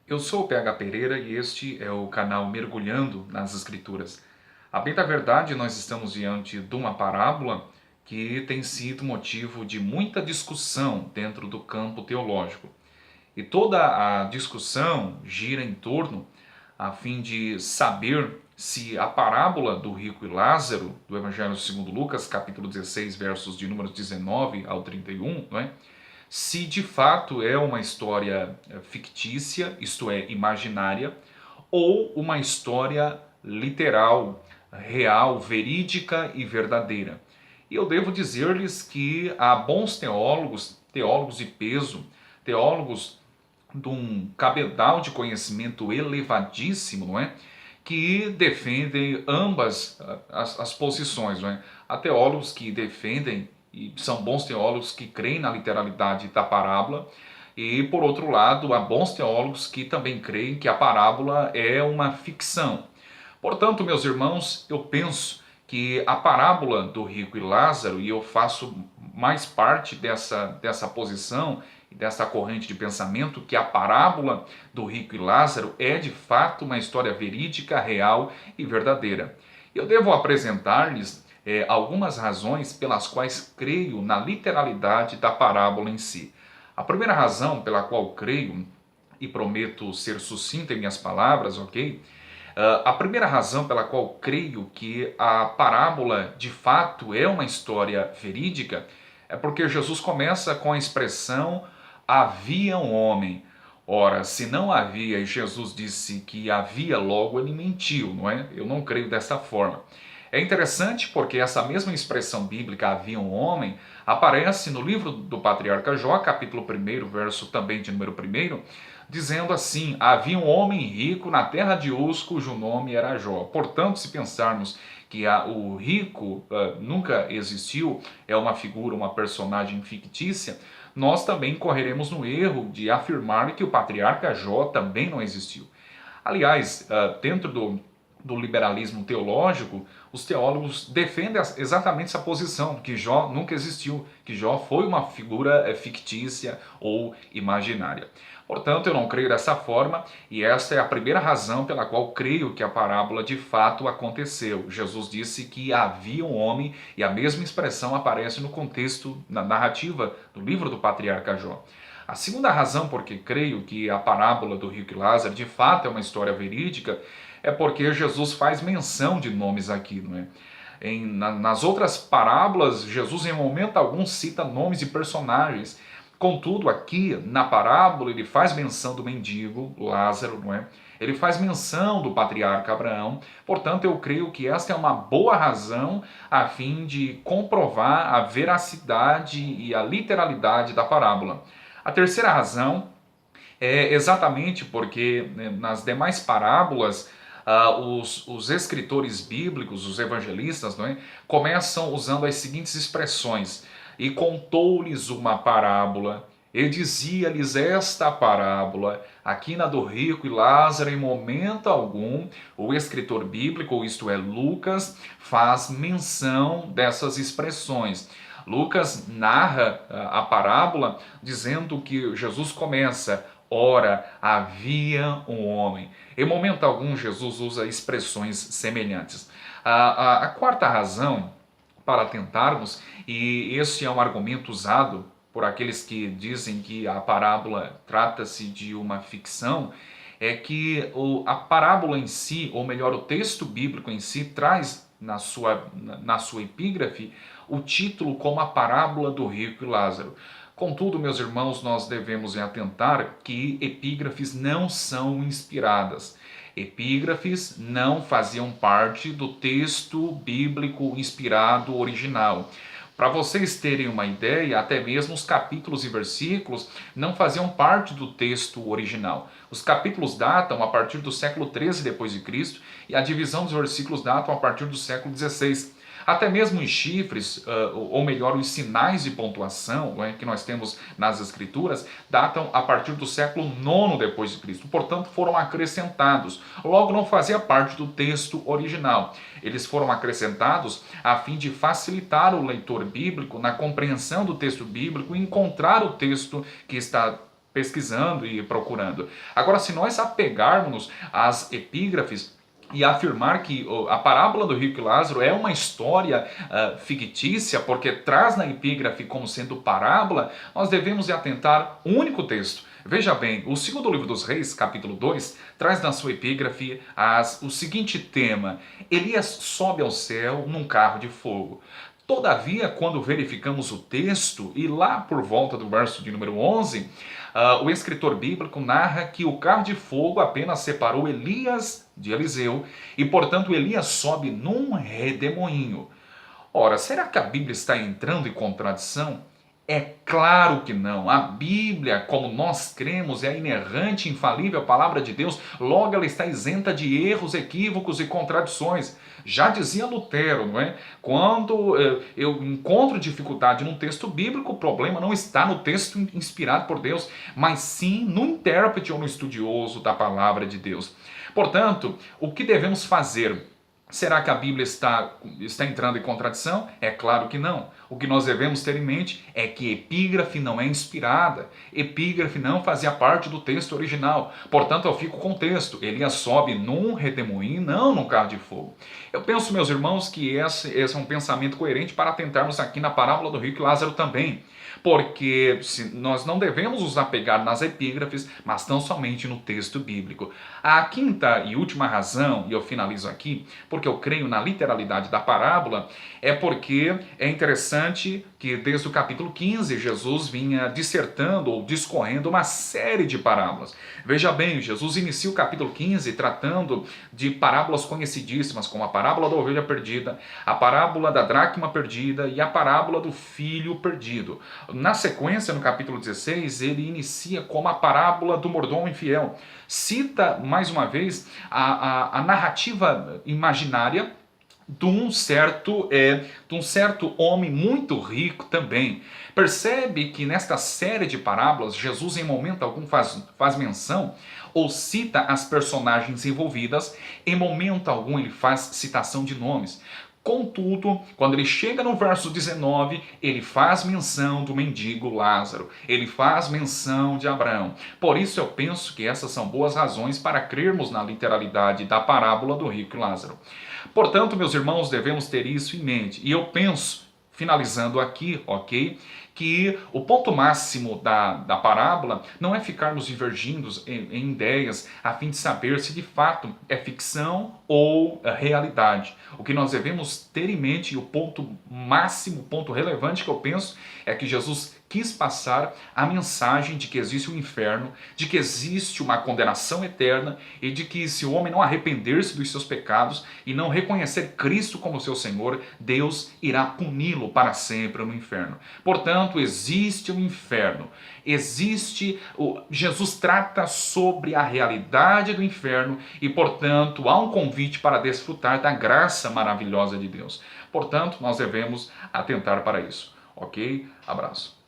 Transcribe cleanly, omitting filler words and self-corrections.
Eu sou o PH Pereira e este é o canal Mergulhando nas Escrituras. A bem da verdade, nós estamos diante de uma parábola que tem sido motivo de muita discussão dentro do campo teológico. E toda a discussão gira em torno a fim de saber se a parábola do rico e Lázaro, do Evangelho segundo Lucas, capítulo 16, versos de números 19 ao 31, não é? Se de fato é uma história fictícia, isto é, imaginária, ou uma história literal, real, verídica e verdadeira. E eu devo dizer-lhes que há bons teólogos, teólogos de peso, teólogos de um cabedal de conhecimento elevadíssimo, não é? Que defendem ambas as posições, não é? Há teólogos que defendem e são bons teólogos que creem na literalidade da parábola, e por outro lado, há bons teólogos que também creem que a parábola é uma ficção. Portanto, meus irmãos, eu penso que a parábola do rico e Lázaro, e eu faço mais parte dessa posição e dessa corrente de pensamento, que a parábola do rico e Lázaro é de fato uma história verídica, real e verdadeira. Eu devo apresentar-lhes algumas razões pelas quais creio na literalidade da parábola em si. A primeira razão pela qual creio, e prometo ser sucinto em minhas palavras, ok? A primeira razão pela qual creio que a parábola de fato é uma história verídica é porque Jesus começa com a expressão havia um homem. Ora, se não havia e Jesus disse que havia, logo ele mentiu, não é? Eu não creio dessa forma. É interessante porque essa mesma expressão bíblica, havia um homem, aparece no livro do patriarca Jó, capítulo 1, verso também de número 1, dizendo assim: havia um homem rico na terra de Uz, cujo nome era Jó. Portanto, se pensarmos que o rico nunca existiu, é uma figura, uma personagem fictícia, nós também correremos no erro de afirmar que o patriarca Jó também não existiu. Aliás, dentro do liberalismo teológico, os teólogos defendem exatamente essa posição, que Jó nunca existiu, que Jó foi uma figura fictícia ou imaginária. Portanto, eu não creio dessa forma, e esta é a primeira razão pela qual creio que a parábola de fato aconteceu. Jesus disse que havia um homem, e a mesma expressão aparece no contexto, na narrativa do livro do patriarca Jó. A segunda razão por que creio que a parábola do rico e Lázaro de fato é uma história verídica é porque Jesus faz menção de nomes aqui, não é? Nas outras parábolas, Jesus em momento algum cita nomes de personagens. Contudo, aqui na parábola ele faz menção do mendigo Lázaro, não é? Ele faz menção do patriarca Abraão. Portanto, eu creio que esta é uma boa razão a fim de comprovar a veracidade e a literalidade da parábola. A terceira razão é exatamente porque nas demais parábolas os escritores bíblicos, os evangelistas, não é, começam usando as seguintes expressões: e contou-lhes uma parábola, e dizia-lhes esta parábola. Aqui na do rico e Lázaro, em momento algum, o escritor bíblico, isto é, Lucas, faz menção dessas expressões. Lucas narra a parábola dizendo que Jesus começa: ora, havia um homem. Em momento algum, Jesus usa expressões semelhantes. A quarta razão para tentarmos, e esse é um argumento usado por aqueles que dizem que a parábola trata-se de uma ficção, é que a parábola em si, ou melhor, o texto bíblico em si, traz na sua epígrafe o título como a parábola do rico e Lázaro. Contudo, meus irmãos, nós devemos atentar que epígrafes não são inspiradas. Epígrafes não faziam parte do texto bíblico inspirado original. Para vocês terem uma ideia, até mesmo os capítulos e versículos não faziam parte do texto original. Os capítulos datam a partir do século 13 depois de Cristo e a divisão dos versículos datam a partir do século 16. Até mesmo os chifres, ou melhor, os sinais de pontuação que nós temos nas escrituras, datam a partir do século IX depois de Cristo. Portanto, foram acrescentados. Logo, não fazia parte do texto original. Eles foram acrescentados a fim de facilitar o leitor bíblico na compreensão do texto bíblico e encontrar o texto que está pesquisando e procurando. Agora, se nós apegarmos às epígrafes e afirmar que a parábola do rico e Lázaro é uma história fictícia, porque traz na epígrafe como sendo parábola, nós devemos atentar um único texto. Veja bem, o segundo livro dos Reis, capítulo 2, traz na sua epígrafe o seguinte tema: Elias sobe ao céu num carro de fogo. Todavia, quando verificamos o texto, e lá por volta do verso de número 11, o escritor bíblico narra que o carro de fogo apenas separou Elias de Eliseu, e portanto Elias sobe num redemoinho. Ora, será que a Bíblia está entrando em contradição? É claro que não. A Bíblia, como nós cremos, é a inerrante, infalível palavra de Deus, logo ela está isenta de erros, equívocos e contradições. Já dizia Lutero, não é? Quando eu encontro dificuldade num texto bíblico, o problema não está no texto inspirado por Deus, mas sim no intérprete ou no estudioso da palavra de Deus. Portanto, o que devemos fazer? Será que a Bíblia está entrando em contradição? É claro que não. O que nós devemos ter em mente é que epígrafe não é inspirada. Epígrafe não fazia parte do texto original. Portanto, eu fico com o texto. Elias sobe num redemoinho, não num carro de fogo. Eu penso, meus irmãos, que esse é um pensamento coerente para atentarmos aqui na parábola do rico e Lázaro também. Porque nós não devemos nos apegar nas epígrafes, mas tão somente no texto bíblico. A quinta e última razão, e eu finalizo aqui, porque eu creio na literalidade da parábola, é porque é interessante que desde o capítulo 15 Jesus vinha dissertando ou discorrendo uma série de parábolas. Veja bem, Jesus inicia o capítulo 15 tratando de parábolas conhecidíssimas, como a parábola da ovelha perdida, a parábola da dracma perdida e a parábola do filho perdido. Na sequência, no capítulo 16, ele inicia como a parábola do mordomo infiel. Cita, mais uma vez, a narrativa imaginária de um certo homem muito rico também. Percebe que nesta série de parábolas, Jesus em momento algum faz menção ou cita as personagens envolvidas, em momento algum ele faz citação de nomes. Contudo, quando ele chega no verso 19, ele faz menção do mendigo Lázaro, ele faz menção de Abraão. Por isso eu penso que essas são boas razões para crermos na literalidade da parábola do rico e Lázaro. Portanto, meus irmãos, devemos ter isso em mente. E eu penso, finalizando aqui, ok, que o ponto máximo da parábola não é ficarmos divergindo em ideias a fim de saber se de fato é ficção ou realidade. O que nós devemos ter em mente, e o ponto máximo, o ponto relevante que eu penso, é que Jesus quis passar a mensagem de que existe um inferno, de que existe uma condenação eterna e de que se o homem não arrepender-se dos seus pecados e não reconhecer Cristo como seu Senhor, Deus irá puni-lo para sempre no inferno. Portanto, existe um inferno, Jesus trata sobre a realidade do inferno e, portanto, há um convite para desfrutar da graça maravilhosa de Deus. Portanto, nós devemos atentar para isso. Ok? Abraço.